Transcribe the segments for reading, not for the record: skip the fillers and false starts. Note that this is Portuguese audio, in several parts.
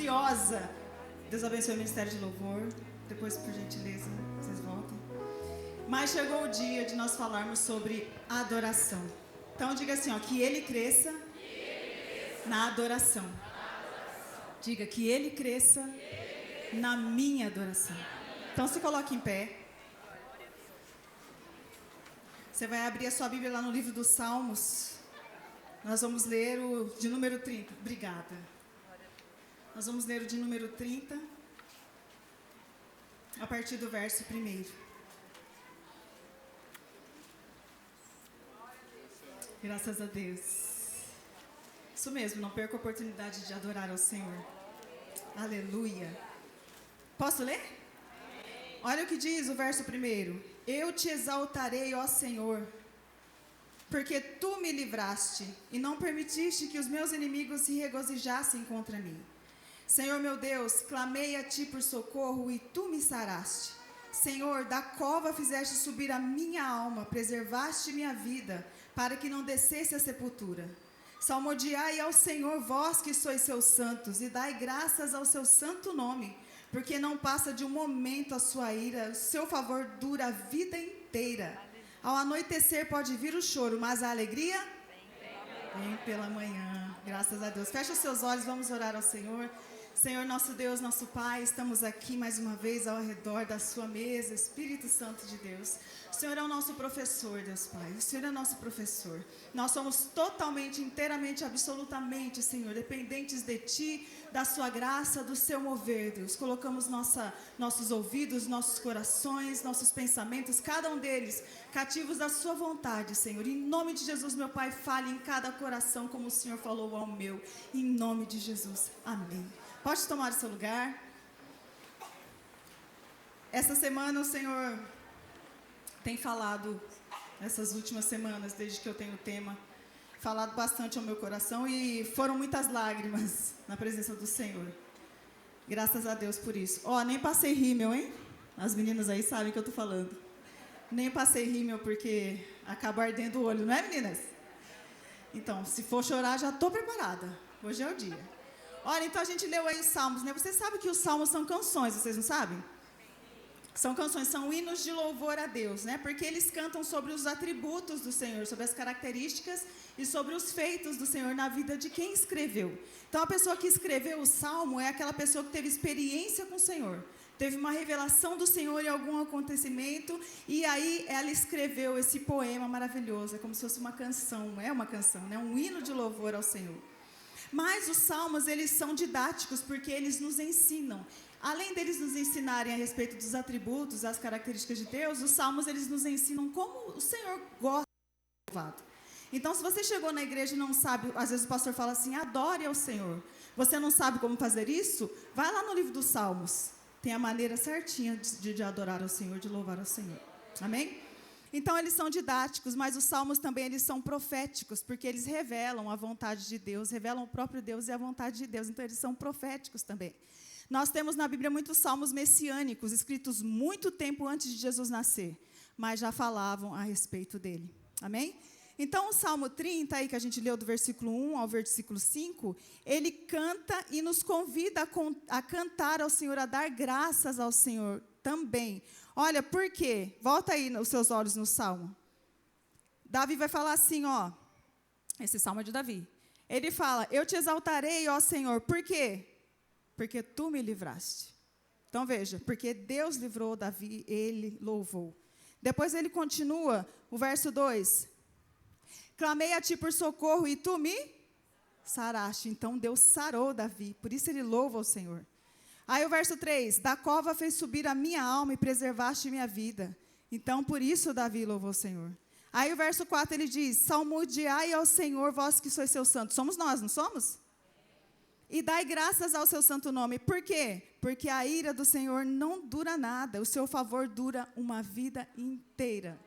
ansiosa. Deus abençoe o Ministério de Louvor. Depois, por gentileza, vocês voltam. Mas chegou o dia de nós falarmos sobre adoração. Então diga assim, ó, que ele cresça na adoração. Diga que ele cresça na minha adoração. Então se coloque em pé. Você vai abrir a sua Bíblia lá no livro dos Salmos. Nós vamos ler o de número 30. Obrigada. Nós vamos ler o de número 30, a partir do verso 1. Graças a Deus. Isso mesmo, não perca a oportunidade de adorar ao Senhor. Aleluia. Posso ler? Olha o que diz o verso 1. Eu te exaltarei, ó Senhor, porque tu me livraste e não permitiste que os meus inimigos se regozijassem contra mim. Senhor meu Deus, clamei a ti por socorro e tu me saraste. Senhor, da cova fizeste subir a minha alma, preservaste minha vida, para que não descesse à sepultura. Salmodiai ao Senhor, vós que sois seus santos, e dai graças ao seu santo nome, porque não passa de um momento a sua ira, o seu favor dura a vida inteira. Ao anoitecer pode vir o choro, mas a alegria vem pela manhã. Graças a Deus. Fecha os seus olhos, vamos orar ao Senhor. Senhor, nosso Deus, nosso Pai, estamos aqui mais uma vez ao redor da sua mesa, Espírito Santo de Deus. O Senhor é o nosso professor, Deus Pai, o Senhor é o nosso professor. Nós somos totalmente, inteiramente, absolutamente, Senhor, dependentes de Ti, da sua graça, do seu mover, Deus. Colocamos nossos ouvidos, nossos corações, nossos pensamentos, cada um deles, cativos da sua vontade, Senhor. Em nome de Jesus, meu Pai, fale em cada coração como o Senhor falou ao meu. Em nome de Jesus, amém. Pode tomar o seu lugar. Essa semana o Senhor tem falado, essas últimas semanas, desde que eu tenho o tema, falado bastante ao meu coração e foram muitas lágrimas na presença do Senhor. Graças a Deus por isso. Nem passei rímel, hein? As meninas aí sabem o que eu estou falando. Nem passei rímel porque acaba ardendo o olho, não é, meninas? Então, se for chorar, já estou preparada. Hoje é o dia. Olha, então a gente leu aí os Salmos, né? Você sabe que os Salmos são canções, vocês não sabem? São canções, são hinos de louvor a Deus, né? Porque eles cantam sobre os atributos do Senhor, sobre as características e sobre os feitos do Senhor na vida de quem escreveu. Então, a pessoa que escreveu o Salmo é aquela pessoa que teve experiência com o Senhor. Teve uma revelação do Senhor em algum acontecimento e aí ela escreveu esse poema maravilhoso. É como se fosse uma canção, é uma canção, né? Um hino de louvor ao Senhor. Mas os salmos, eles são didáticos porque eles nos ensinam. Além deles nos ensinarem a respeito dos atributos, as características de Deus, os salmos, eles nos ensinam como o Senhor gosta de ser louvado. Então, se você chegou na igreja e não sabe, às vezes o pastor fala assim, adore ao Senhor. Você não sabe como fazer isso? Vai lá no livro dos Salmos. Tem a maneira certinha de adorar ao Senhor, de louvar ao Senhor. Amém? Então, eles são didáticos, mas os salmos também eles são proféticos, porque eles revelam a vontade de Deus, revelam o próprio Deus e a vontade de Deus. Então, eles são proféticos também. Nós temos na Bíblia muitos salmos messiânicos, escritos muito tempo antes de Jesus nascer, mas já falavam a respeito dele. Amém? Então, o Salmo 30, aí, que a gente leu do versículo 1 ao versículo 5, ele canta e nos convida a cantar ao Senhor, a dar graças ao Senhor também. Olha, por quê? Volta aí os seus olhos no Salmo. Davi vai falar assim, ó. Esse Salmo é de Davi. Ele fala, eu te exaltarei, ó Senhor. Por quê? Porque tu me livraste. Então veja, porque Deus livrou Davi, ele louvou. Depois ele continua, o verso 2. Clamei a ti por socorro e tu me saraste. Então Deus sarou Davi, por isso ele louva o Senhor. Aí o verso 3, da cova fez subir a minha alma e preservaste minha vida. Então, por isso Davi louvou o Senhor. Aí o verso 4, ele diz, salmodiai ao Senhor, vós que sois seus santos. Somos nós, não somos? E dai graças ao seu santo nome. Por quê? Porque a ira do Senhor não dura nada, o seu favor dura uma vida inteira.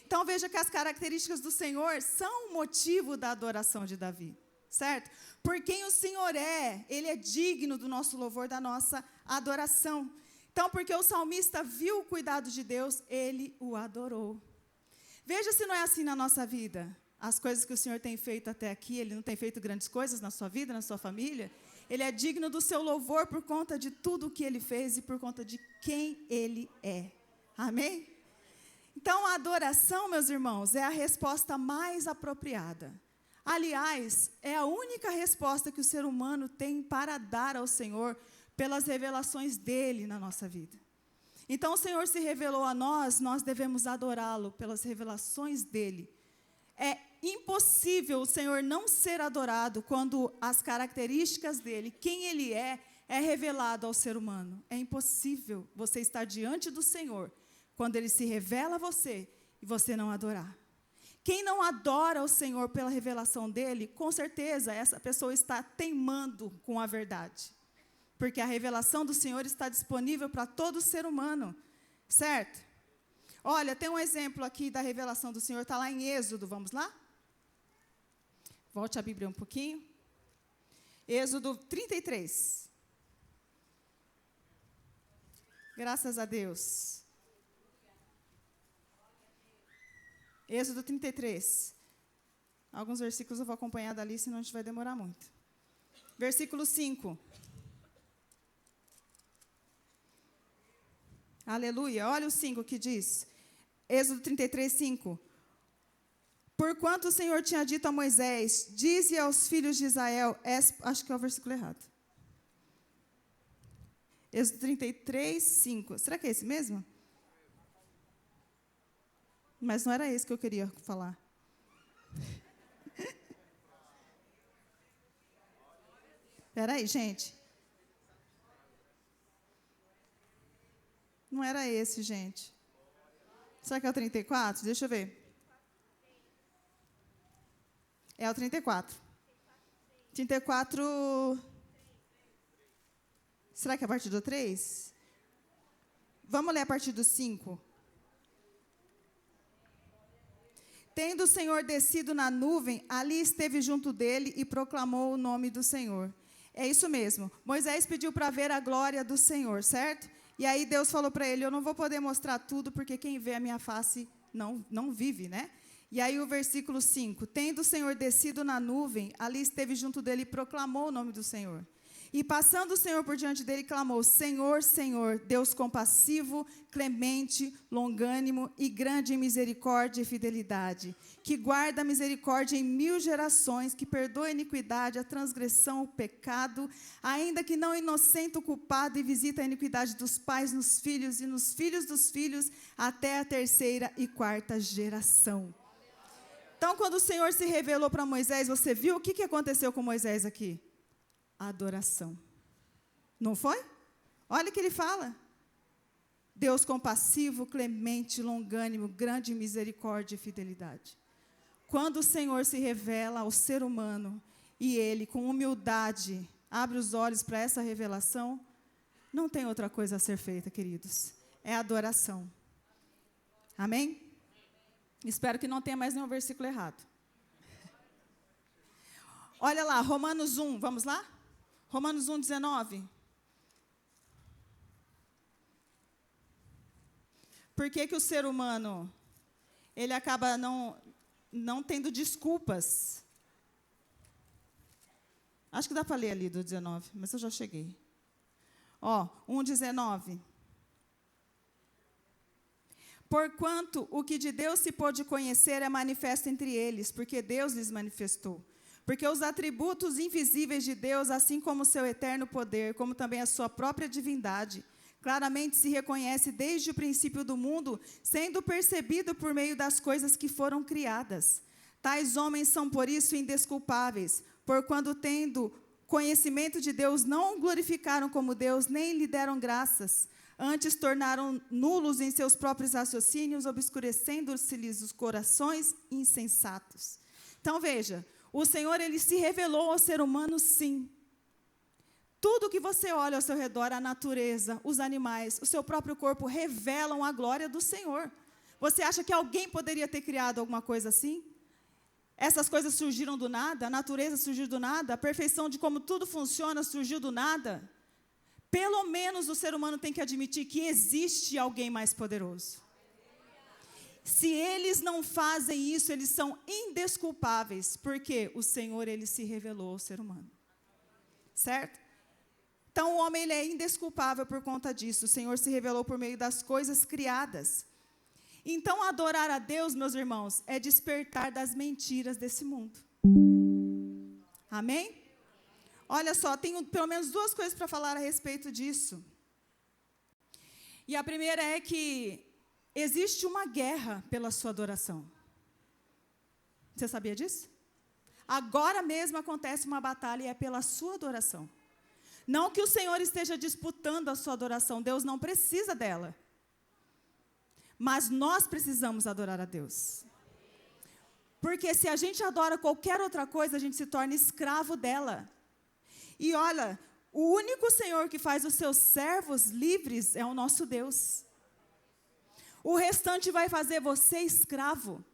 Então, veja que as características do Senhor são o motivo da adoração de Davi. Certo? Por quem o Senhor é, Ele é digno do nosso louvor, da nossa adoração. Então, porque o salmista viu o cuidado de Deus, ele o adorou. Veja se não é assim na nossa vida. as coisas que o Senhor tem feito até aqui, Ele não tem feito grandes coisas na sua vida, na sua família, Ele é digno do seu louvor por conta de tudo o que Ele fez e por conta de quem Ele é. Amém? Então, a adoração, meus irmãos, é a resposta mais apropriada. Aliás, é a única resposta que o ser humano tem para dar ao Senhor pelas revelações dEle na nossa vida. Então, o Senhor se revelou a nós, nós devemos adorá-lo pelas revelações dEle. É impossível o Senhor não ser adorado quando as características dEle, quem Ele é revelado ao ser humano. É impossível você estar diante do Senhor quando Ele se revela a você e você não adorar. Quem não adora o Senhor pela revelação dEle, com certeza essa pessoa está teimando com a verdade. Porque a revelação do Senhor está disponível para todo ser humano, certo? Olha, tem um exemplo aqui da revelação do Senhor, está lá em Êxodo, vamos lá? Volte a Bíblia um pouquinho. Êxodo 33. Graças a Deus. Êxodo 33. Alguns versículos eu vou acompanhar dali, senão a gente vai demorar muito. Versículo 5. Aleluia. Olha o 5 que diz. Êxodo 33, 5. Porquanto o Senhor tinha dito a Moisés, dize aos filhos de Israel, acho que é o versículo errado. Êxodo 33, 5. Será que é esse mesmo? Mas não era esse que eu queria falar. Espera aí, gente. Não era esse, gente. Será que é o 34? Deixa eu ver. É o 34. 34. Será que é a partir do 3? Vamos ler a partir do 5. Tendo o Senhor descido na nuvem, ali esteve junto dele e proclamou o nome do Senhor. É isso mesmo. Moisés pediu para ver a glória do Senhor, certo? E aí Deus falou para ele, eu não vou poder mostrar tudo, porque quem vê a minha face não vive, né? E aí o versículo 5, tendo o Senhor descido na nuvem, ali esteve junto dele e proclamou o nome do Senhor. E passando o Senhor por diante dele, clamou, Senhor, Senhor, Deus compassivo, clemente, longânimo e grande em misericórdia e fidelidade, que guarda a misericórdia em 1000 gerações, que perdoa a iniquidade, a transgressão, o pecado, ainda que não inocente o culpado, e visita a iniquidade dos pais nos filhos e nos filhos dos filhos, até a 3ª e 4ª geração. Então, quando o Senhor se revelou para Moisés, você viu o que aconteceu com Moisés aqui? Adoração. Não foi? Olha o que ele fala. Deus compassivo, clemente, longânimo, grande em misericórdia e fidelidade. Quando o Senhor se revela ao ser humano e ele, com humildade, abre os olhos para essa revelação, não tem outra coisa a ser feita, queridos. É adoração. Amém? Espero que não tenha mais nenhum versículo errado. Olha lá, Romanos 1, vamos lá? Romanos 1, 19. Por que o ser humano, ele acaba não tendo desculpas? Acho que dá para ler ali do 19, mas eu já cheguei. Ó, 1, 19. Porquanto o que de Deus se pôde conhecer é manifesto entre eles, porque Deus lhes manifestou. Porque os atributos invisíveis de Deus, assim como o seu eterno poder, como também a sua própria divindade, claramente se reconhece desde o princípio do mundo, sendo percebido por meio das coisas que foram criadas. Tais homens são, por isso, indesculpáveis, porquanto, tendo conhecimento de Deus, não o glorificaram como Deus, nem lhe deram graças. Antes tornaram nulos em seus próprios raciocínios, obscurecendo-se-lhes os corações insensatos. Então, veja, o Senhor, ele se revelou ao ser humano, sim. Tudo que você olha ao seu redor, a natureza, os animais, o seu próprio corpo, revelam a glória do Senhor. Você acha que alguém poderia ter criado alguma coisa assim? Essas coisas surgiram do nada? A natureza surgiu do nada? A perfeição de como tudo funciona surgiu do nada? Pelo menos o ser humano tem que admitir que existe alguém mais poderoso. Se eles não fazem isso, eles são indesculpáveis, porque o Senhor, ele se revelou ao ser humano. Certo? Então, o homem, ele é indesculpável por conta disso. O Senhor se revelou por meio das coisas criadas. Então, adorar a Deus, meus irmãos, é despertar das mentiras desse mundo. Amém? Olha só, tenho pelo menos 2 coisas para falar a respeito disso. E a primeira é que existe uma guerra pela sua adoração. Você sabia disso? Agora mesmo acontece uma batalha e é pela sua adoração. Não que o Senhor esteja disputando a sua adoração, Deus não precisa dela. Mas nós precisamos adorar a Deus. Porque se a gente adora qualquer outra coisa, a gente se torna escravo dela. E olha, o único Senhor que faz os seus servos livres é o nosso Deus. O restante vai fazer você escravo.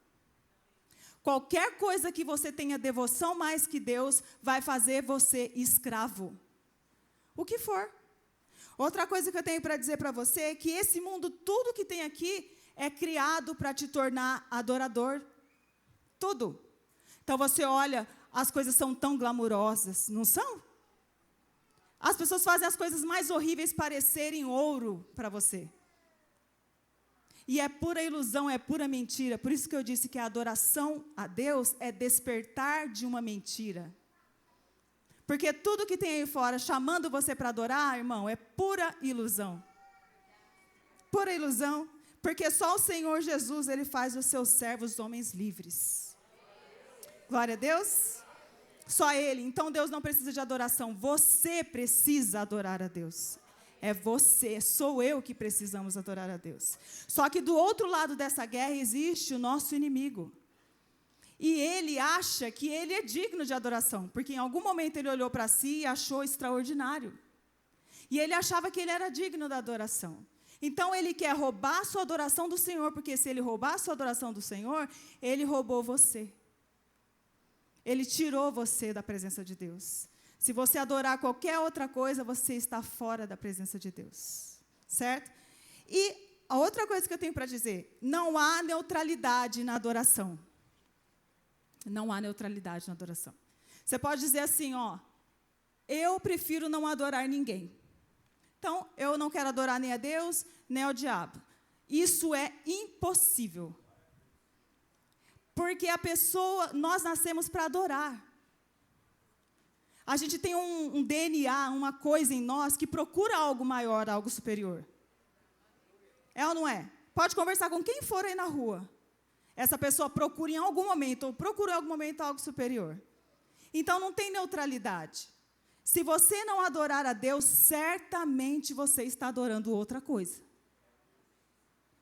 Qualquer coisa que você tenha devoção mais que Deus, vai fazer você escravo. O que for. Outra coisa que eu tenho para dizer para você é que esse mundo, tudo que tem aqui, é criado para te tornar adorador. Tudo. Então você olha, as coisas são tão glamurosas, não são? As pessoas fazem as coisas mais horríveis parecerem ouro para você. E é pura ilusão, é pura mentira. Por isso que eu disse que a adoração a Deus é despertar de uma mentira. Porque tudo que tem aí fora chamando você para adorar, irmão, é pura ilusão. Pura ilusão. Porque só o Senhor Jesus, ele faz os seus servos homens livres. Glória a Deus. Só Ele. Então Deus não precisa de adoração. Você precisa adorar a Deus. É você, sou eu que precisamos adorar a Deus. Só que do outro lado dessa guerra existe o nosso inimigo. E ele acha que ele é digno de adoração, porque em algum momento ele olhou para si e achou extraordinário. E ele achava que ele era digno da adoração. Então ele quer roubar a sua adoração do Senhor, porque se ele roubar a sua adoração do Senhor, ele roubou você. Ele tirou você da presença de Deus. Se você adorar qualquer outra coisa, você está fora da presença de Deus. Certo? E a outra coisa que eu tenho para dizer, não há neutralidade na adoração. Não há neutralidade na adoração. Você pode dizer assim, ó, eu prefiro não adorar ninguém. Então, eu não quero adorar nem a Deus, nem ao diabo. Isso é impossível. Porque a pessoa, nós nascemos para adorar. A gente tem um DNA, uma coisa em nós que procura algo maior, algo superior. É ou não é? Pode conversar com quem for aí na rua. Essa pessoa procura em algum momento, ou procura em algum momento algo superior. Então não tem neutralidade. Se você não adorar a Deus, certamente você está adorando outra coisa.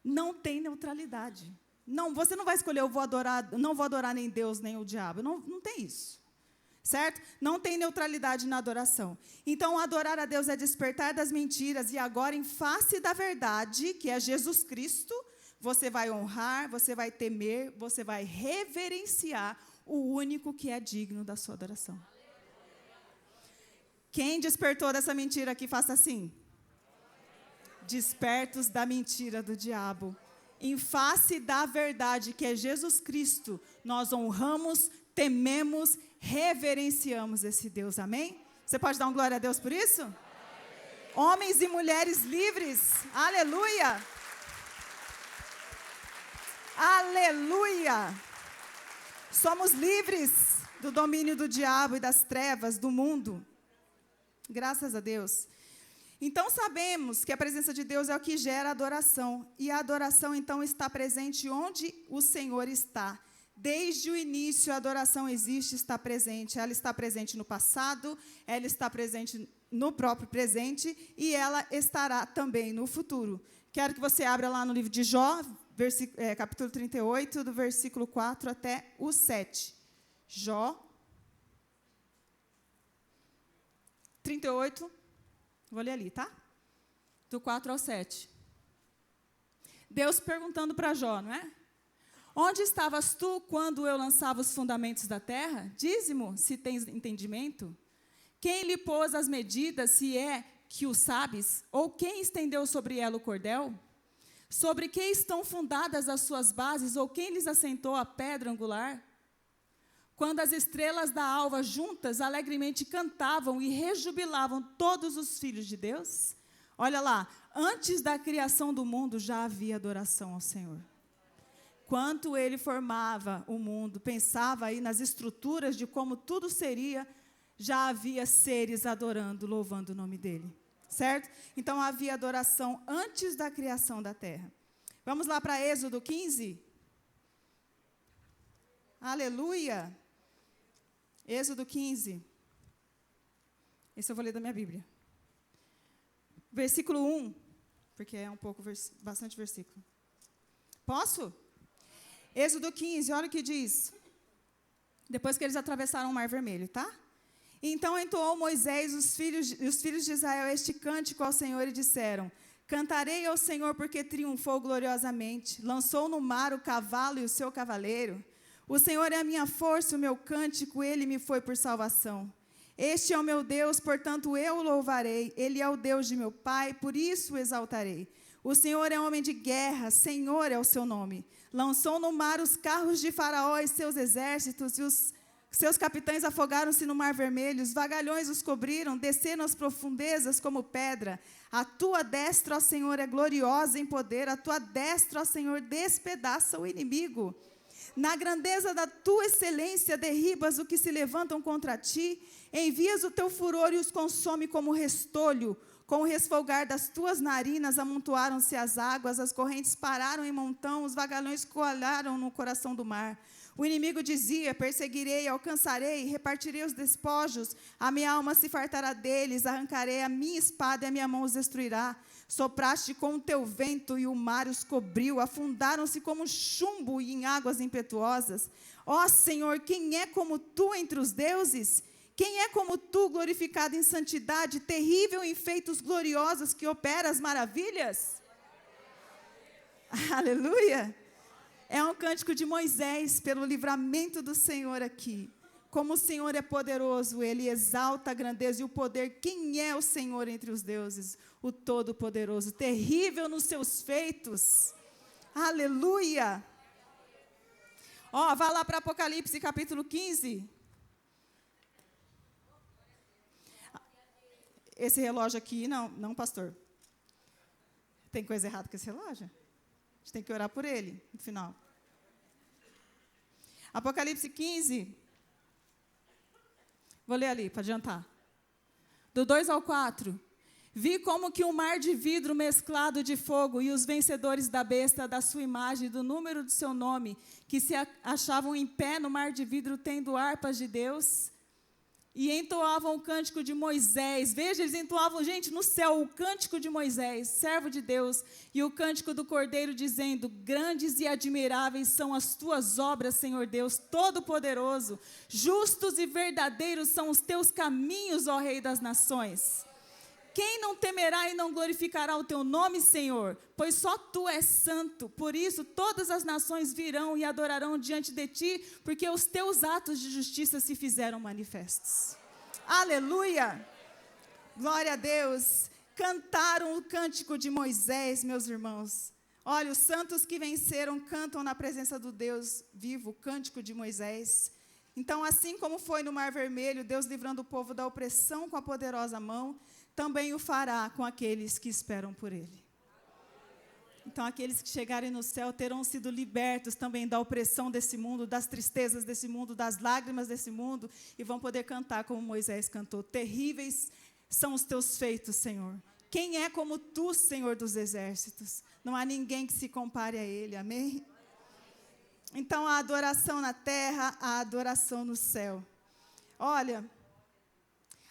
Não tem neutralidade. Não, você não vai escolher, não vou adorar nem Deus, nem o diabo. Não tem isso. Certo? Não tem neutralidade na adoração. Então, adorar a Deus é despertar das mentiras, e agora, em face da verdade, que é Jesus Cristo, você vai honrar, você vai temer, você vai reverenciar o único que é digno da sua adoração. Quem despertou dessa mentira aqui, faça assim. Despertos da mentira do diabo. Em face da verdade, que é Jesus Cristo, nós honramos, tememos, reverenciamos esse Deus. Amém? Você pode dar um glória a Deus por isso? Amém. Homens e mulheres livres. Aleluia! Aleluia! Somos livres do domínio do diabo e das trevas do mundo. Graças a Deus. Então sabemos que a presença de Deus é o que gera adoração. E a adoração então está presente onde o Senhor está. Desde o início a adoração existe, está presente. Ela está presente no passado, ela está presente no próprio presente e ela estará também no futuro. Quero que você abra lá no livro de Jó, capítulo 38, do versículo 4 até o 7. Jó 38, vou ler ali, tá? Do 4 ao 7. Deus perguntando para Jó, não é? Onde estavas tu quando eu lançava os fundamentos da terra? Dize-mo, se tens entendimento. Quem lhe pôs as medidas, se é que o sabes? Ou quem estendeu sobre ela o cordel? Sobre que estão fundadas as suas bases, ou quem lhes assentou a pedra angular? Quando as estrelas da alva juntas alegremente cantavam e rejubilavam todos os filhos de Deus? Olha lá, antes da criação do mundo já havia adoração ao Senhor. Quando ele formava o mundo, pensava aí nas estruturas de como tudo seria, já havia seres adorando, louvando o nome dele. Certo? Então havia adoração antes da criação da terra. Vamos lá para Êxodo 15? Aleluia! Êxodo 15. Esse eu vou ler da minha Bíblia. Versículo 1, porque é bastante versículo. Posso? Êxodo 15, olha o que diz. Depois que eles atravessaram o Mar Vermelho, tá? Então entoou Moisés os filhos de Israel este cântico ao Senhor e disseram: Cantarei ao Senhor porque triunfou gloriosamente. Lançou no mar o cavalo e o seu cavaleiro. O Senhor é a minha força, o meu cântico, ele me foi por salvação. Este é o meu Deus, portanto eu o louvarei. Ele é o Deus de meu pai, por isso o exaltarei. O Senhor é homem de guerra, Senhor é o seu nome. Lançou no mar os carros de Faraó e seus exércitos, e os seus capitães afogaram-se no Mar Vermelho, os vagalhões os cobriram, desceram às profundezas como pedra. A tua destra, ó Senhor, é gloriosa em poder, a tua destra, ó Senhor, despedaça o inimigo. Na grandeza da tua excelência, derribas o que se levantam contra ti, envias o teu furor e os consome como restolho. Com o resfolgar das tuas narinas amontoaram-se as águas, as correntes pararam em montão, os vagalhões coalharam no coração do mar. O inimigo dizia: perseguirei, alcançarei, repartirei os despojos, a minha alma se fartará deles, arrancarei a minha espada e a minha mão os destruirá. Sopraste com o teu vento e o mar os cobriu, afundaram-se como chumbo em águas impetuosas. Ó Senhor, quem é como tu entre os deuses? Quem é como tu, glorificado em santidade, terrível em feitos gloriosos, que opera as maravilhas? Aleluia! É um cântico de Moisés, pelo livramento do Senhor aqui. Como o Senhor é poderoso, ele exalta a grandeza e o poder. Quem é o Senhor entre os deuses? O Todo-Poderoso, terrível nos seus feitos. Aleluia! Ó, vá lá para Apocalipse, capítulo 15. Esse relógio aqui, não, pastor. Tem coisa errada com esse relógio? A gente tem que orar por ele, no final. Apocalipse 15. Vou ler ali, para adiantar. Do 2 ao 4. Vi como que um mar de vidro mesclado de fogo e os vencedores da besta, da sua imagem, do número do seu nome, que se achavam em pé no mar de vidro, tendo harpas de Deus, e entoavam o cântico de Moisés. Veja, eles entoavam, gente, no céu, o cântico de Moisés, servo de Deus, e o cântico do Cordeiro, dizendo: grandes e admiráveis são as tuas obras, Senhor Deus Todo-Poderoso. Justos e verdadeiros são os teus caminhos, ó Rei das nações. Quem não temerá e não glorificará o teu nome, Senhor? Pois só tu és santo. Por isso, todas as nações virão e adorarão diante de ti, porque os teus atos de justiça se fizeram manifestos. Aleluia! Glória a Deus! Cantaram o cântico de Moisés, meus irmãos. Olha, os santos que venceram cantam na presença do Deus vivo, o cântico de Moisés. Então, assim como foi no Mar Vermelho, Deus livrando o povo da opressão com a poderosa mão, também o fará com aqueles que esperam por Ele. Então, aqueles que chegarem no céu terão sido libertos também da opressão desse mundo, das tristezas desse mundo, das lágrimas desse mundo, e vão poder cantar como Moisés cantou: terríveis são os teus feitos, Senhor. Quem é como tu, Senhor dos exércitos? Não há ninguém que se compare a Ele, amém? Então, a adoração na terra, a adoração no céu. Olha,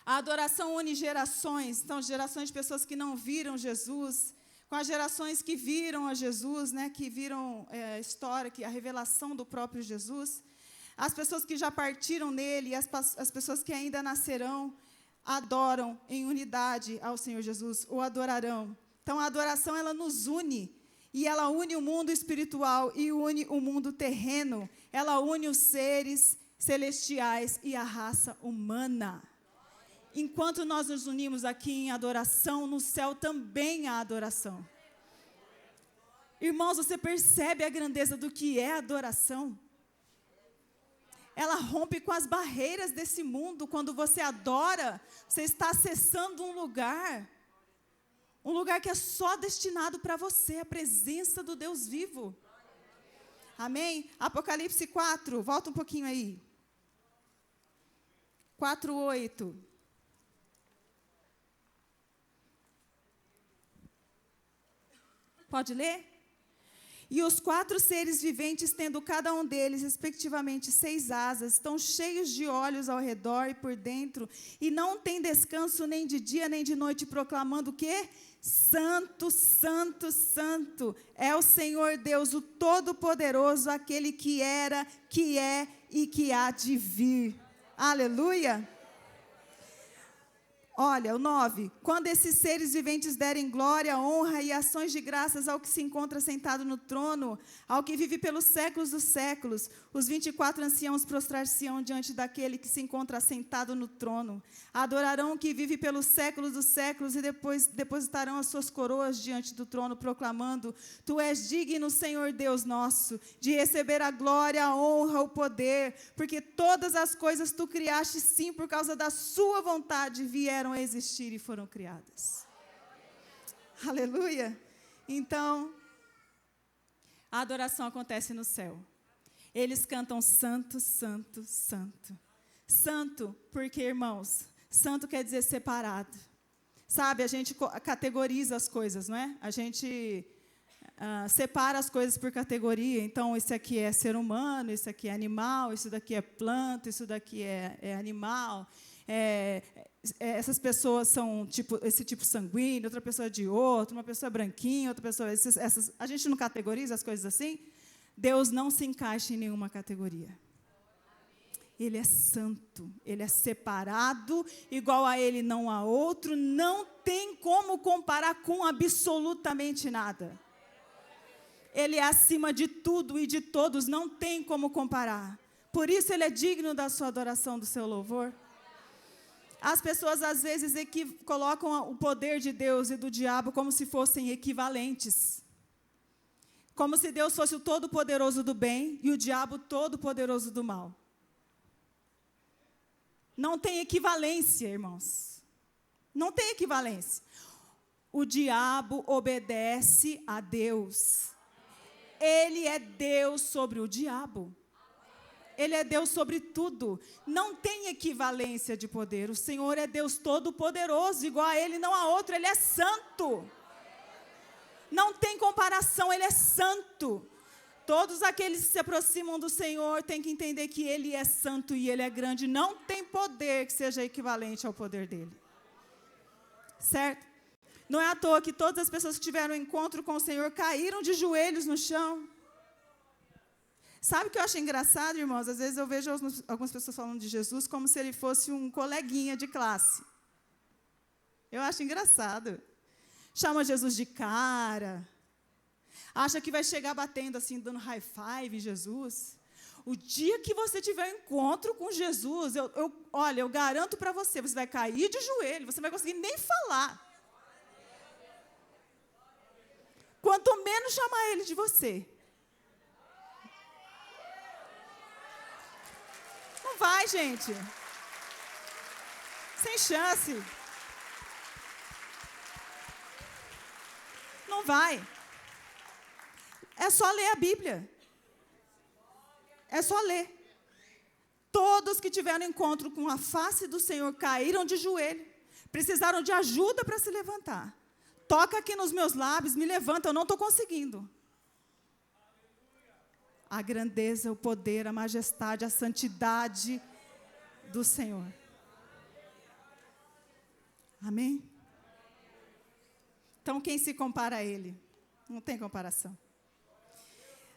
a adoração une gerações, então gerações de pessoas que não viram Jesus, com as gerações que viram a Jesus, né, que viram a história, a revelação do próprio Jesus, as pessoas que já partiram nele, as pessoas que ainda nascerão, adoram em unidade ao Senhor Jesus, o adorarão. Então a adoração, ela nos une, e ela une o mundo espiritual e une o mundo terreno, ela une os seres celestiais e a raça humana. Enquanto nós nos unimos aqui em adoração, no céu também há adoração. Irmãos, você percebe a grandeza do que é adoração? Ela rompe com as barreiras desse mundo. Quando você adora, você está acessando um lugar que é só destinado para você, a presença do Deus vivo. Amém? Apocalipse 4, volta um pouquinho aí. 4:8. Pode ler? E os 4 seres viventes, tendo cada um deles, respectivamente, 6 asas, estão cheios de olhos ao redor e por dentro, e não tem descanso nem de dia nem de noite, proclamando o quê? Santo, santo, santo é o Senhor Deus, o Todo-Poderoso, aquele que era, que é e que há de vir. Aleluia! Olha, o 9. Quando esses seres viventes derem glória, honra e ações de graças ao que se encontra sentado no trono, ao que vive pelos séculos dos séculos, os 24 anciãos prostrar-se-ão diante daquele que se encontra sentado no trono. Adorarão o que vive pelos séculos dos séculos e depois depositarão as suas coroas diante do trono, proclamando: Tu és digno, Senhor Deus nosso, de receber a glória, a honra, o poder, porque todas as coisas tu criaste, sim, por causa da sua vontade vieram a existir e foram criadas. Aleluia! Então, a adoração acontece no céu. Eles cantam santo, santo, santo. Santo, porque, irmãos, santo quer dizer separado. Sabe, a gente categoriza as coisas, não é? A gente separa as coisas por categoria. Então, isso aqui é ser humano, isso aqui é animal, isso daqui é planta, isso daqui é animal. Essas pessoas são esse tipo sanguíneo, outra pessoa é de outro, uma pessoa é branquinha, outra pessoa... a gente não categoriza as coisas assim? Deus não se encaixa em nenhuma categoria. Ele é santo, Ele é separado, igual a Ele não há outro, não tem como comparar com absolutamente nada. Ele é acima de tudo e de todos, não tem como comparar. Por isso Ele é digno da sua adoração, do seu louvor. As pessoas, às vezes, colocam o poder de Deus e do diabo como se fossem equivalentes. Como se Deus fosse o todo-poderoso do bem e o diabo todo-poderoso do mal. Não tem equivalência, irmãos. Não tem equivalência. O diabo obedece a Deus. Ele é Deus sobre o diabo. Ele é Deus sobre tudo. Não tem equivalência de poder. O Senhor é Deus todo-poderoso. Igual a Ele não há outro. Ele é santo. Não tem comparação. Ele é santo. Todos aqueles que se aproximam do Senhor têm que entender que Ele é santo e Ele é grande. Não tem poder que seja equivalente ao poder dEle. Certo? Não é à toa que todas as pessoas que tiveram encontro com o Senhor caíram de joelhos no chão. Sabe o que eu acho engraçado, irmãos? Às vezes eu vejo algumas pessoas falando de Jesus como se Ele fosse um coleguinha de classe. Eu acho engraçado. Chama Jesus de cara. Acha que vai chegar batendo assim, dando high five em Jesus. O dia que você tiver um encontro com Jesus, olha, eu garanto para você, você vai cair de joelho, você não vai conseguir nem falar. Quanto menos chamar Ele de você. Não vai, gente. Sem chance. Não vai. É só ler a Bíblia. É só ler. Todos que tiveram encontro com a face do Senhor caíram de joelho. Precisaram de ajuda para se levantar. Toca aqui nos meus lábios, me levanta, eu não estou conseguindo. A grandeza, o poder, a majestade, a santidade do Senhor. Amém? Então, quem se compara a Ele? Não tem comparação.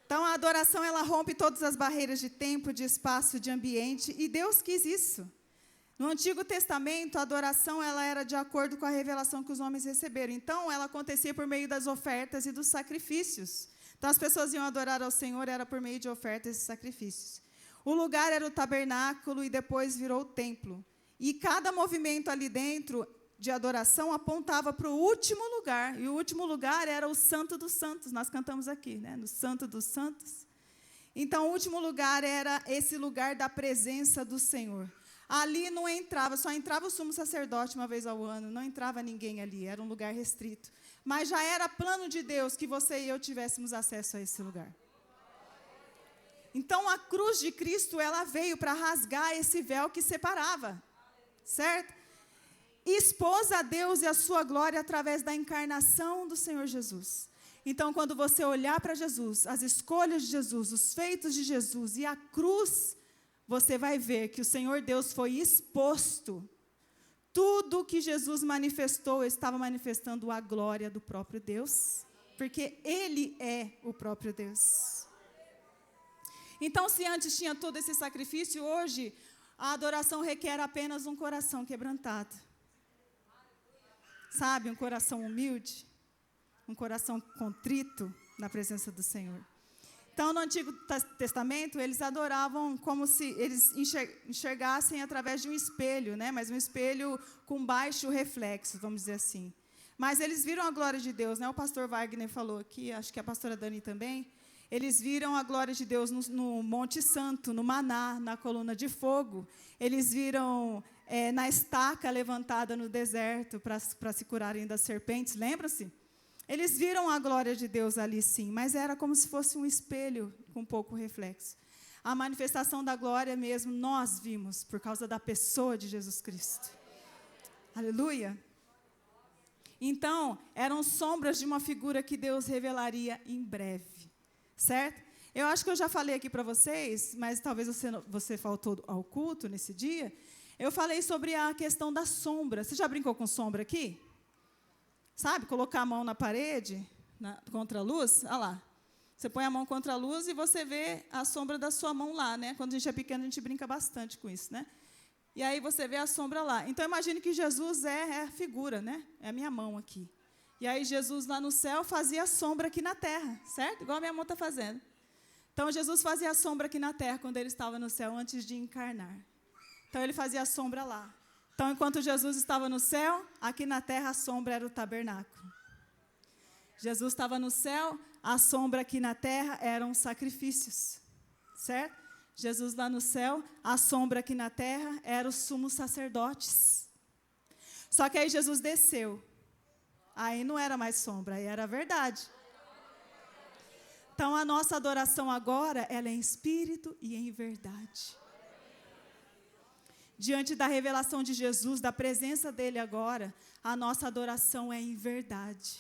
Então, a adoração, ela rompe todas as barreiras de tempo, de espaço, de ambiente, e Deus quis isso. No Antigo Testamento, a adoração ela era de acordo com a revelação que os homens receberam. Então, ela acontecia por meio das ofertas e dos sacrifícios. Então, as pessoas iam adorar ao Senhor, era por meio de ofertas e sacrifícios. O lugar era o tabernáculo e depois virou o templo. E cada movimento ali dentro de adoração apontava para o último lugar, e o último lugar era o Santo dos Santos. Nós cantamos aqui, né, no Santo dos Santos. Então, o último lugar era esse lugar da presença do Senhor. Ali não entrava, só entrava o sumo sacerdote uma vez ao ano, não entrava ninguém ali, era um lugar restrito. Mas já era plano de Deus que você e eu tivéssemos acesso a esse lugar. Então, a cruz de Cristo, ela veio para rasgar esse véu que separava, certo? E expôs a Deus e a sua glória através da encarnação do Senhor Jesus. Então, quando você olhar para Jesus, as escolhas de Jesus, os feitos de Jesus e a cruz, você vai ver que o Senhor Deus foi exposto. Tudo que Jesus manifestou, estava manifestando a glória do próprio Deus, porque Ele é o próprio Deus. Então, se antes tinha todo esse sacrifício, hoje a adoração requer apenas um coração quebrantado. Sabe, um coração humilde, um coração contrito na presença do Senhor. Então, no Antigo Testamento, eles adoravam como se eles enxergassem através de um espelho, né? Mas um espelho com baixo reflexo, vamos dizer assim. Mas eles viram a glória de Deus, né? O pastor Wagner falou aqui, acho que a pastora Dani também. Eles viram a glória de Deus no Monte Santo, no maná, na coluna de fogo. Eles viram na estaca levantada no deserto para se curarem das serpentes, lembra-se? Eles viram a glória de Deus ali, sim, mas era como se fosse um espelho com pouco reflexo. A manifestação da glória mesmo nós vimos por causa da pessoa de Jesus Cristo. Aleluia! Então, eram sombras de uma figura que Deus revelaria em breve. Certo? Eu acho que eu já falei aqui para vocês, mas talvez você faltou ao culto nesse dia. Eu falei sobre a questão da sombra. Você já brincou com sombra aqui? Sabe, colocar a mão na parede, contra a luz? Olha lá. Você põe a mão contra a luz e você vê a sombra da sua mão lá, né? Quando a gente é pequeno, a gente brinca bastante com isso, né? E aí você vê a sombra lá. Então, imagine que Jesus é a figura, né? É a minha mão aqui. E aí Jesus lá no céu fazia a sombra aqui na terra, certo? Igual a minha mão está fazendo. Então Jesus fazia a sombra aqui na terra quando ele estava no céu, antes de encarnar. Então ele fazia a sombra lá. Então enquanto Jesus estava no céu, aqui na terra a sombra era o tabernáculo. Jesus estava no céu, a sombra aqui na terra eram os sacrifícios, certo? Jesus lá no céu, a sombra aqui na terra eram os sumos sacerdotes. Só que aí Jesus desceu. Aí não era mais sombra, aí era a verdade. Então, a nossa adoração agora, ela é em espírito e em verdade. Diante da revelação de Jesus, da presença dele agora, a nossa adoração é em verdade.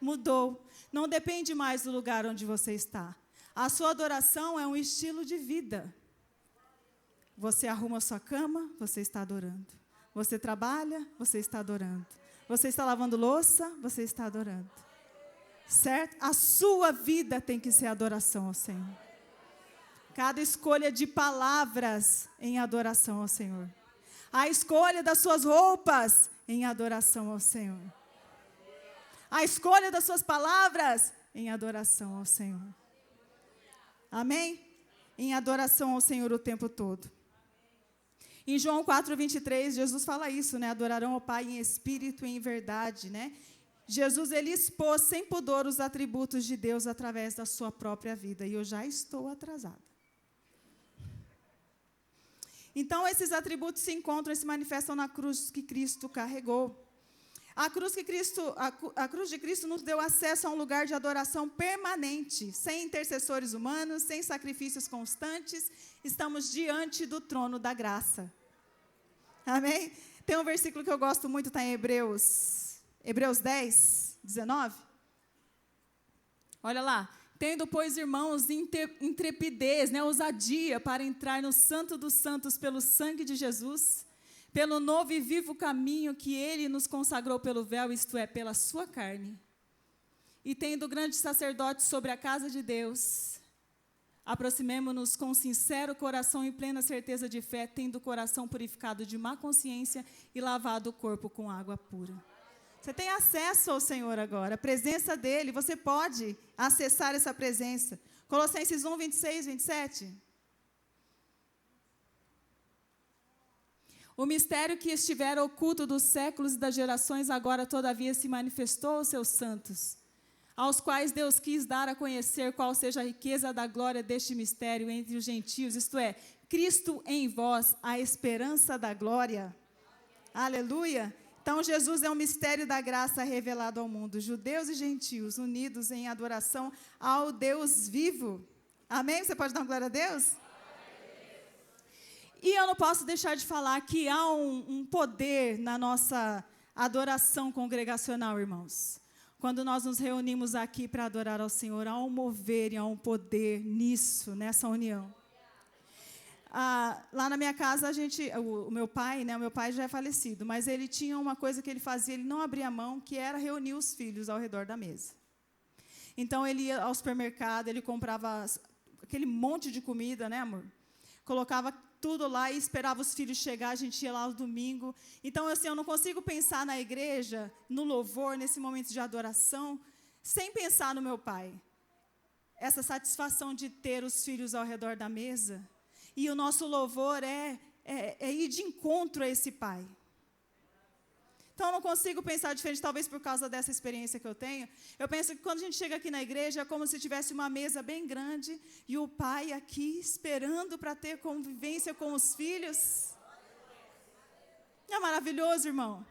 Mudou. Não depende mais do lugar onde você está. A sua adoração é um estilo de vida. Você arruma a sua cama, você está adorando. Você trabalha, você está adorando. Você está lavando louça, você está adorando. Certo? A sua vida tem que ser adoração ao Senhor. Cada escolha de palavras em adoração ao Senhor. A escolha das suas roupas em adoração ao Senhor. A escolha das suas palavras em adoração ao Senhor. Amém? Em adoração ao Senhor o tempo todo. Em João 4:23, Jesus fala isso, né? Adorarão ao Pai em espírito e em verdade, né? Jesus, ele expôs sem pudor os atributos de Deus através da sua própria vida. E eu já estou atrasada. Então, esses atributos se encontram e se manifestam na cruz que Cristo carregou. A cruz de Cristo nos deu acesso a um lugar de adoração permanente, sem intercessores humanos, sem sacrifícios constantes, estamos diante do trono da graça. Amém? Tem um versículo que eu gosto muito, está em Hebreus 10, 19. Olha lá. Tendo, pois, irmãos, intrepidez, né, ousadia para entrar no Santo dos Santos pelo sangue de Jesus, pelo novo e vivo caminho que ele nos consagrou pelo véu, isto é, pela sua carne. E tendo grande sacerdote sobre a casa de Deus, aproximemo-nos com sincero coração e plena certeza de fé, tendo o coração purificado de má consciência e lavado o corpo com água pura. Você tem acesso ao Senhor agora, a presença dEle, você pode acessar essa presença. Colossenses 1, 26, 27. O mistério que estivera oculto dos séculos e das gerações, agora todavia se manifestou aos seus santos, aos quais Deus quis dar a conhecer qual seja a riqueza da glória deste mistério entre os gentios, isto é, Cristo em vós, a esperança da glória. Aleluia! Então, Jesus é um mistério da graça revelado ao mundo, judeus e gentios unidos em adoração ao Deus vivo. Amém? Você pode dar uma glória a Deus? E eu não posso deixar de falar que há um poder na nossa adoração congregacional, irmãos. Quando nós nos reunimos aqui para adorar ao Senhor, há um mover e há um poder nisso, nessa união. Lá na minha casa, o meu pai já é falecido, mas ele tinha uma coisa que ele fazia, ele não abria mão, que era reunir os filhos ao redor da mesa. Então, ele ia ao supermercado, ele comprava aquele monte de comida, né, amor? Colocava tudo lá e esperava os filhos chegar, a gente ia lá no domingo. Então, assim, eu não consigo pensar na igreja, no louvor, nesse momento de adoração, sem pensar no meu pai. Essa satisfação de ter os filhos ao redor da mesa. E o nosso louvor é ir de encontro a esse pai. Então, eu não consigo pensar diferente, talvez por causa dessa experiência que eu tenho. Eu penso que quando a gente chega aqui na igreja, é como se tivesse uma mesa bem grande e o pai aqui esperando para ter convivência com os filhos. É maravilhoso, irmão.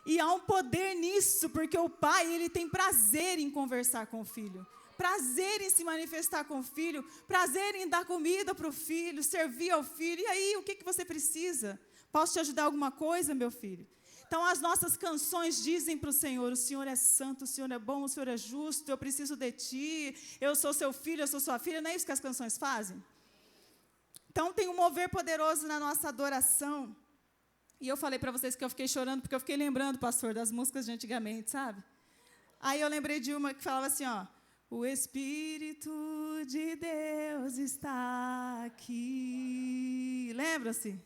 E há um poder nisso, porque o pai, ele tem prazer em conversar com o filho. Prazer em se manifestar com o filho, prazer em dar comida para o filho, servir ao filho. E aí, o que você precisa? Posso te ajudar alguma coisa, meu filho? Então, as nossas canções dizem para o Senhor é santo, o Senhor é bom, o Senhor é justo, eu preciso de Ti, eu sou seu filho, eu sou sua filha. Não é isso que as canções fazem? Então, tem um mover poderoso na nossa adoração. E eu falei para vocês que eu fiquei chorando, porque eu fiquei lembrando, pastor, das músicas de antigamente, sabe? Aí eu lembrei de uma que falava assim, ó. O Espírito de Deus está aqui. Lembra-se?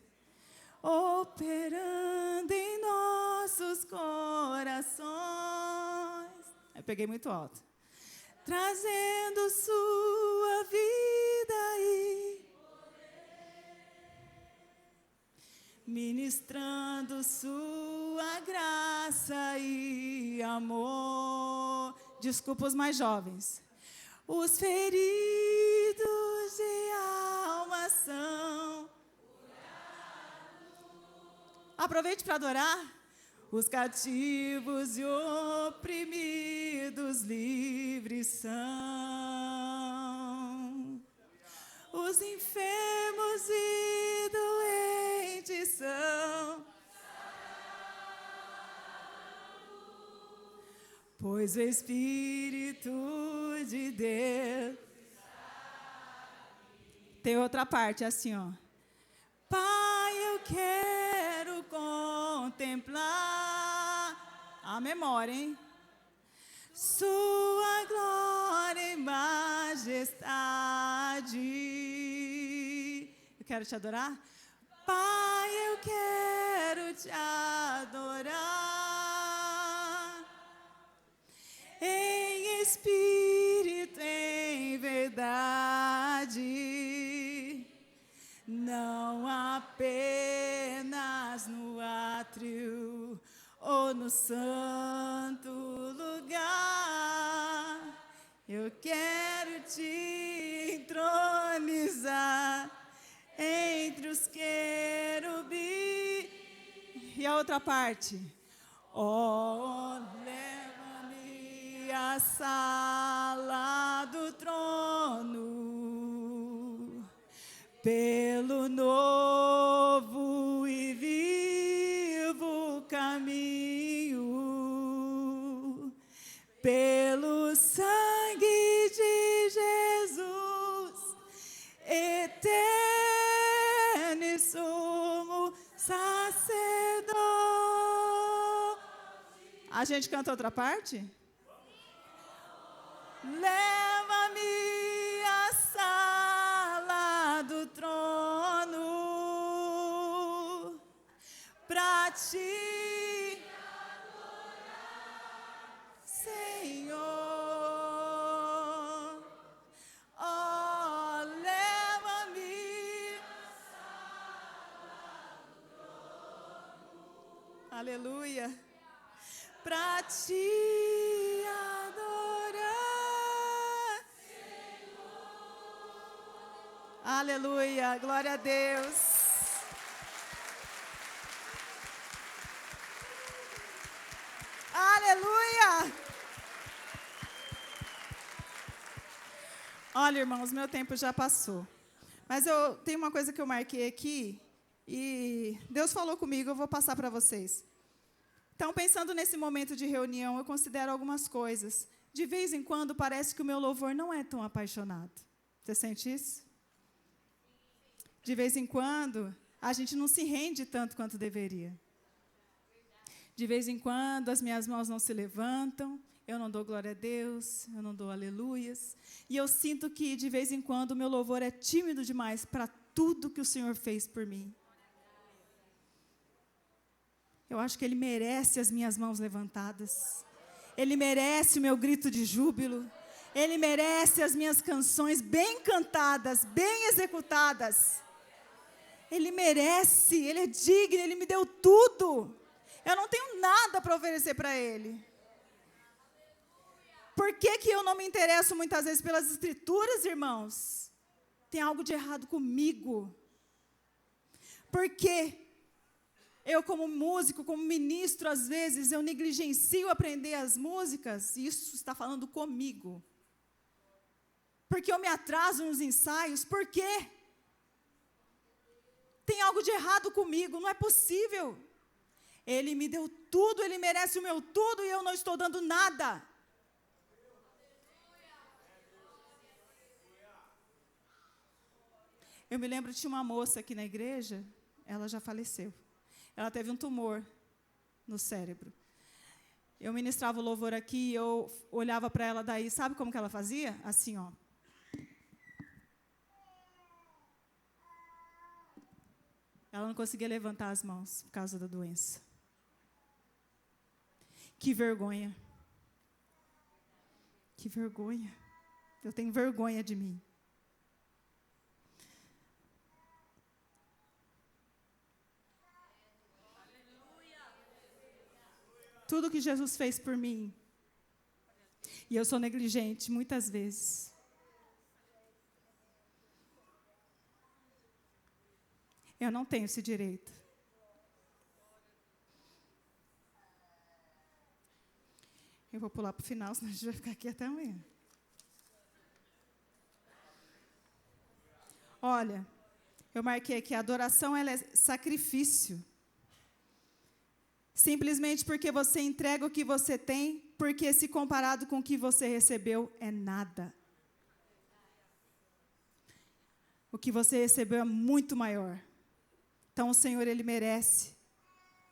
Operando em nossos corações. Eu peguei muito alto. Trazendo sua vida e ministrando sua graça e amor. Desculpa os mais jovens. Os feridos de alma são curados. Aproveite para adorar. Os cativos e oprimidos livres são. Os enfermos e doentes são. Pois o Espírito de Deus. Tem outra parte assim, ó. Pai, eu quero contemplar a memória, hein? Sua glória e majestade. Eu quero te adorar. Pai, eu quero te adorar. Em espírito, em verdade, não apenas no átrio ou no santo lugar. Eu quero te entronizar entre os querubins. E a outra parte? Oh, leva-me à sala do trono, pelo novo e vivo caminho, pelo sangue de Jesus, eterno e sumo sacerdote. A gente canta outra parte? Leva-me à sala do trono pra te adorar, Senhor. Oh, leva-me à sala do trono Aleluia. Pra te adorar, aleluia, glória a Deus. Aleluia. Olha, irmãos, meu tempo já passou. Mas eu tenho uma coisa que eu marquei aqui, e Deus falou comigo, eu vou passar para vocês. Então, pensando nesse momento de reunião, eu considero algumas coisas. De vez em quando, parece que o meu louvor não é tão apaixonado. Você sente isso? De vez em quando, a gente não se rende tanto quanto deveria. De vez em quando, as minhas mãos não se levantam, eu não dou glória a Deus, eu não dou aleluias. E eu sinto que, de vez em quando, o meu louvor é tímido demais para tudo que o Senhor fez por mim. Eu acho que Ele merece as minhas mãos levantadas. Ele merece o meu grito de júbilo. Ele merece as minhas canções bem cantadas, bem executadas. Ele merece, Ele é digno, Ele me deu tudo. Eu não tenho nada para oferecer para Ele. Por que que eu não me interesso muitas vezes pelas Escrituras, irmãos? Tem algo de errado comigo. Por que eu, como músico, como ministro, às vezes, eu negligencio aprender as músicas? E isso está falando comigo. Porque eu me atraso nos ensaios? Por quê? Tem algo de errado comigo, não é possível. Ele me deu tudo, Ele merece o meu tudo e eu não estou dando nada. Eu me lembro, tinha uma moça aqui na igreja, ela já faleceu. Ela teve um tumor no cérebro. Eu ministrava o louvor aqui e eu olhava para ela daí, sabe como que ela fazia? Assim, ó. Ela não conseguia levantar as mãos por causa da doença. Que vergonha. Que vergonha. Eu tenho vergonha de mim. Tudo que Jesus fez por mim. E eu sou negligente muitas vezes. Eu não tenho esse direito. Eu vou pular para o final, senão a gente vai ficar aqui até amanhã. Olha, eu marquei aqui, a adoração ela é sacrifício. Simplesmente porque você entrega o que você tem, porque se comparado com o que você recebeu, é nada. O que você recebeu é muito maior. Então, o Senhor, Ele merece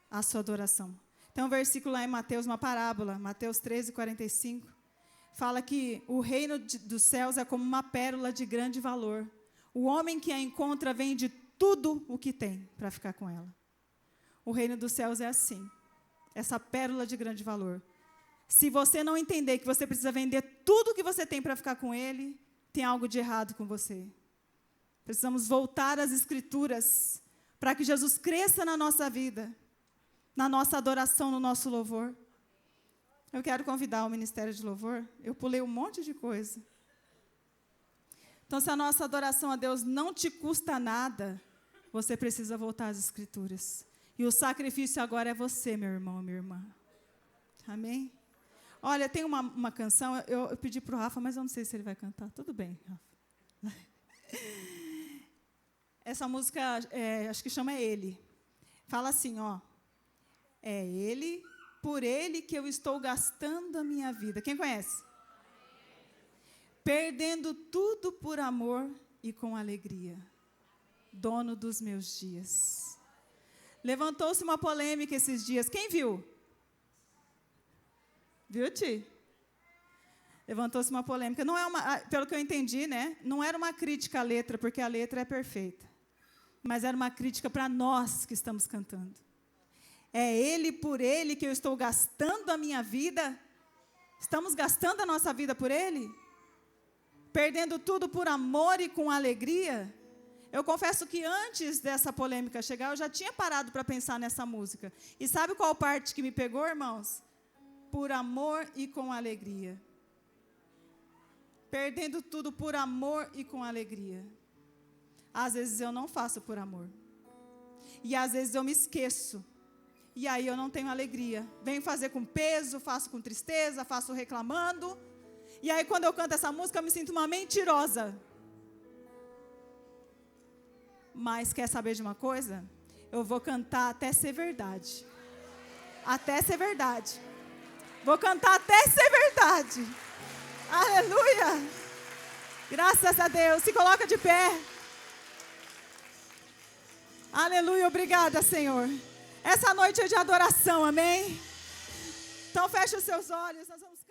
a sua adoração. Tem um versículo lá em Mateus, uma parábola, Mateus 13:45, fala que o reino dos céus é como uma pérola de grande valor. O homem que a encontra vende tudo o que tem para ficar com ela. O reino dos céus é assim, essa pérola de grande valor. Se você não entender que você precisa vender tudo o que você tem para ficar com Ele, tem algo de errado com você. Precisamos voltar às Escrituras para que Jesus cresça na nossa vida, na nossa adoração, no nosso louvor. Eu quero convidar o Ministério de Louvor. Eu pulei um monte de coisa. Então, se a nossa adoração a Deus não te custa nada, você precisa voltar às Escrituras. E o sacrifício agora é você, meu irmão, minha irmã. Amém? Olha, tem uma canção, eu pedi para o Rafa, mas eu não sei se ele vai cantar. Tudo bem, Rafa. Essa música, acho que chama Ele. Fala assim, ó. É Ele, por Ele que eu estou gastando a minha vida. Quem conhece? Perdendo tudo por amor e com alegria. Dono dos meus dias. Levantou-se uma polêmica esses dias. Quem viu? Viu, Ti? Levantou-se uma polêmica. Não é pelo que eu entendi, né? Não era uma crítica à letra, porque a letra é perfeita. Mas era uma crítica para nós que estamos cantando. É Ele, por Ele, que eu estou gastando a minha vida. Estamos gastando a nossa vida por Ele? Perdendo tudo por amor e com alegria? Eu confesso que antes dessa polêmica chegar, eu já tinha parado para pensar nessa música. E sabe qual parte que me pegou, irmãos? Por amor e com alegria. Perdendo tudo por amor e com alegria. Às vezes eu não faço por amor. E às vezes eu me esqueço. E aí eu não tenho alegria. Venho fazer com peso, faço com tristeza, faço reclamando. E aí quando eu canto essa música, eu me sinto uma mentirosa. Mas quer saber de uma coisa? Eu vou cantar até ser verdade. Até ser verdade. Vou cantar até ser verdade. Aleluia. Graças a Deus. Se coloca de pé. Aleluia. Obrigada, Senhor. Essa noite é de adoração, amém? Então feche os seus olhos. Nós vamos